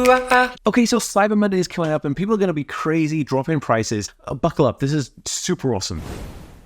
Okay, so Cyber Monday is coming up and people are going to be crazy dropping prices. Buckle up, this is super awesome.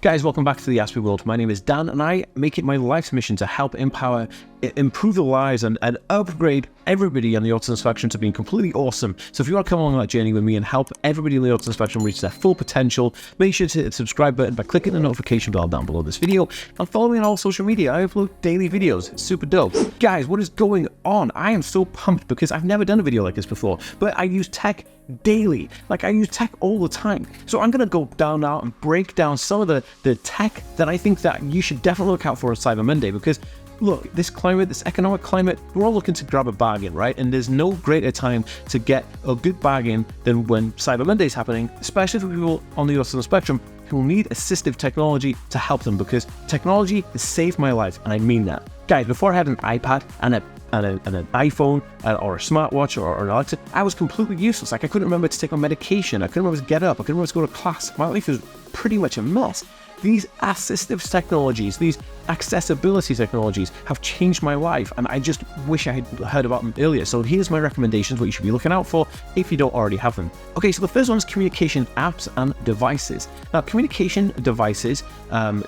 Guys, welcome back to the TheAspieWorld. My name is Dan and I make it my life's mission to help empower, improve the lives and upgrade everybody on the autism spectrum to being completely awesome. So if you want to come along that journey with me and help everybody on the autism spectrum reach their full potential, make sure to hit the subscribe button by clicking the notification bell down below this video and follow me on all social media. I upload daily videos. It's super dope. Guys, what is going on? I am so pumped because I've never done a video like this before, but I use tech daily. Like, I use tech all the time. So I'm going to go down now and break down some of the tech that I think that you should definitely look out for on Cyber Monday, because look, this climate, this economic climate, we're all looking to grab a bargain, right? And there's no greater time to get a good bargain than when Cyber Monday is happening, especially for people on the autism spectrum who need assistive technology to help them, because technology has saved my life, and I mean that. Guys, before I had an iPad and an iPhone or a smartwatch or an Alexa, I was completely useless. Like, I couldn't remember to take my medication, I couldn't remember to get up, I couldn't remember to go to class. My life was pretty much a mess. These assistive technologies, these accessibility technologies have changed my life, and I just wish I had heard about them earlier. So here's my recommendations, what you should be looking out for if you don't already have them. Okay, so the first one is communication apps and devices. Now, communication devices,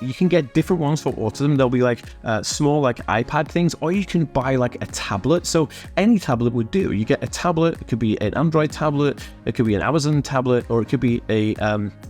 you can get different ones for autism. They'll be like small, like iPad things, or you can buy like a tablet. So any tablet would do. You get a tablet, it could be an Android tablet, it could be an Amazon tablet, or it could be a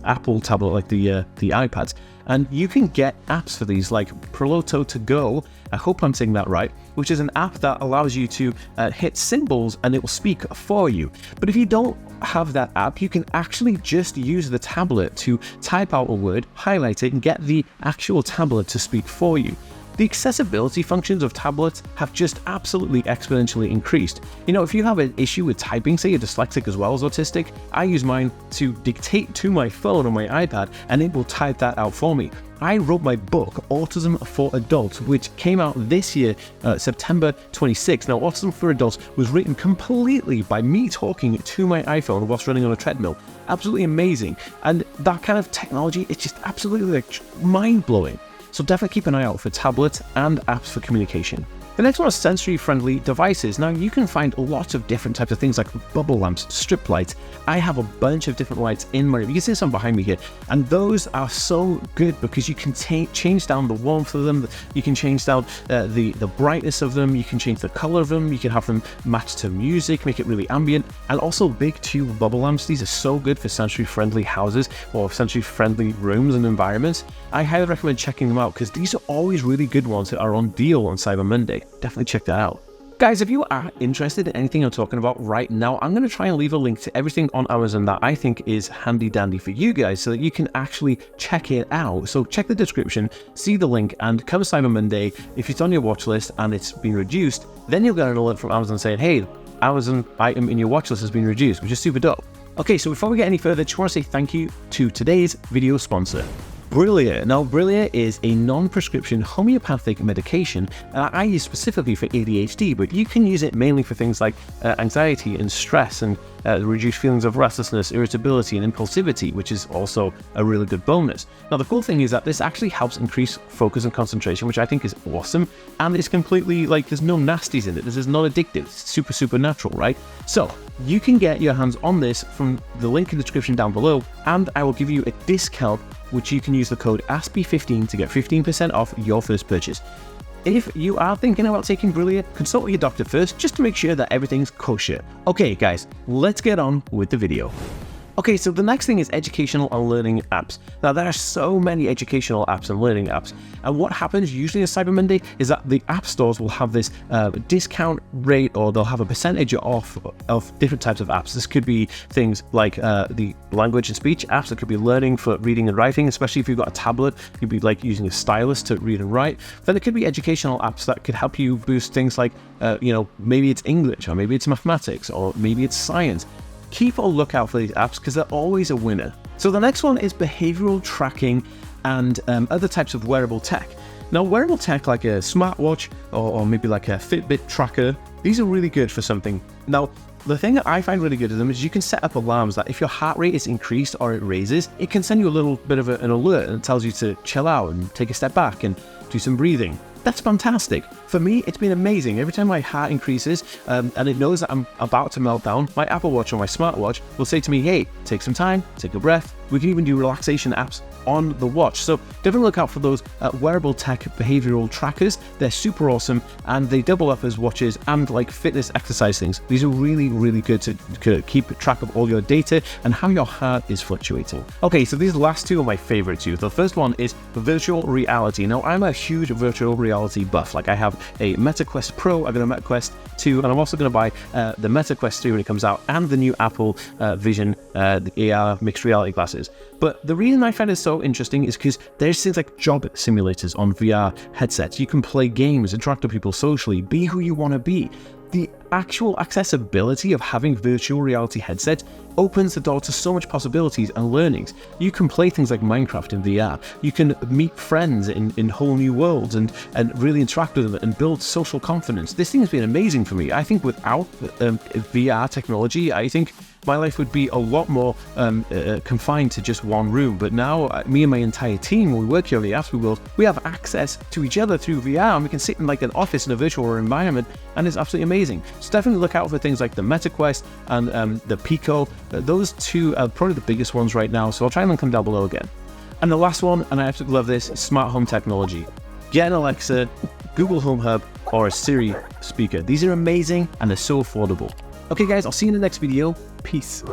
Apple tablet like the iPads. And you can get apps for these, like Brillia to Go, I hope I'm saying that right, which is an app that allows you to hit symbols and it will speak for you. But if you don't have that app, you can actually just use the tablet to type out a word, highlight it, and get the actual tablet to speak for you. The accessibility functions of tablets have just absolutely exponentially increased. You know, if you have an issue with typing, say you're dyslexic as well as autistic, I use mine to dictate to my phone on my iPad and it will type that out for me. I wrote my book, Autism for Adults, which came out this year, September 26th. Now, Autism for Adults was written completely by me talking to my iPhone whilst running on a treadmill. Absolutely amazing. And that kind of technology, it's just absolutely like mind-blowing. So definitely keep an eye out for tablets and apps for communication. The next one is sensory-friendly devices. Now, you can find lots of different types of things like bubble lamps, strip lights. I have a bunch of different lights in my room. You can see some behind me here. And those are so good because you can change down the warmth of them. You can change down the brightness of them. You can change the color of them. You can have them match to music, make it really ambient. And also big tube bubble lamps. These are so good for sensory-friendly houses or sensory-friendly rooms and environments. I highly recommend checking them out because these are always really good ones that are on deal on Cyber Monday. Definitely check that out. Guys, if you are interested in anything I'm talking about right now, I'm going to try and leave a link to everything on Amazon that I think is handy dandy for you guys so that you can actually check it out. So check the description, see the link, and come Cyber Monday, if it's on your watch list and it's been reduced, then you'll get an alert from Amazon saying, hey, Amazon item in your watch list has been reduced, which is super dope. Okay, so before we get any further, just want to say thank you to today's video sponsor, Brillia. Now, Brillia is a non-prescription homeopathic medication I use specifically for ADHD, but you can use it mainly for things like anxiety and stress and reduced feelings of restlessness, irritability, and impulsivity, which is also a really good bonus. Now, the cool thing is that this actually helps increase focus and concentration, which I think is awesome, and it's completely, like, there's no nasties in it. This is not addictive. It's super natural, right? So you can get your hands on this from the link in the description down below, and I will give you a discount, which you can use the code ASPIE15 to get 15% off your first purchase. If you are thinking about taking Brillia, consult with your doctor first, just to make sure that everything's kosher. Okay guys, let's get on with the video. Okay, so the next thing is educational and learning apps. Now, there are so many educational apps and learning apps. And what happens usually on Cyber Monday is that the app stores will have this discount rate, or they'll have a percentage off of different types of apps. This could be things like the language and speech apps. It could be learning for reading and writing, especially if you've got a tablet. You'd be like using a stylus to read and write. Then it could be educational apps that could help you boost things like, maybe it's English, or maybe it's mathematics, or maybe it's science. Keep a lookout for these apps because they're always a winner. So the next one is behavioral tracking and other types of wearable tech. Now, wearable tech like a smartwatch or maybe like a Fitbit tracker, these are really good for something. Now, the thing that I find really good at them is you can set up alarms that if your heart rate is increased or it raises, it can send you a little bit of an alert and it tells you to chill out and take a step back and do some breathing. That's fantastic. For me, it's been amazing. Every time my heart increases and it knows that I'm about to melt down, my Apple Watch or my smartwatch will say to me, hey, take some time, take a breath. We can even do relaxation apps on the watch. So definitely look out for those wearable tech behavioral trackers. They're super awesome and they double up as watches and like fitness exercise things. These are really, really good to keep track of all your data and how your heart is fluctuating. Okay, so these last two are my favorites. The first one is virtual reality. Now, I'm a huge virtual reality buff. Like I have a Meta Quest Pro, I've got a Meta Quest 2, and I'm also going to buy the Meta Quest 3 when it comes out, and the new Apple Vision, the AR mixed reality glasses. But the reason I find it so interesting is because there's things like job simulators on VR headsets. You can play games, interact with people socially, be who you want to be. The actual accessibility of having virtual reality headsets opens the door to so much possibilities and learnings. You can play things like Minecraft in VR. You can meet friends in whole new worlds and really interact with them and build social confidence. This thing has been amazing for me. I think without VR technology, I think my life would be a lot more confined to just one room. But now, me and my entire team, when we work here at TheAspieWorld, we have access to each other through VR, and we can sit in like an office in a virtual environment, and it's absolutely amazing. So definitely look out for things like the Meta Quest and the Pico. Those two are probably the biggest ones right now, so I'll try and link them down below again. And the last one, and I absolutely love this, smart home technology. Get an Alexa, Google Home Hub, or a Siri speaker. These are amazing and they're so affordable. Okay guys, I'll see you in the next video. Peace.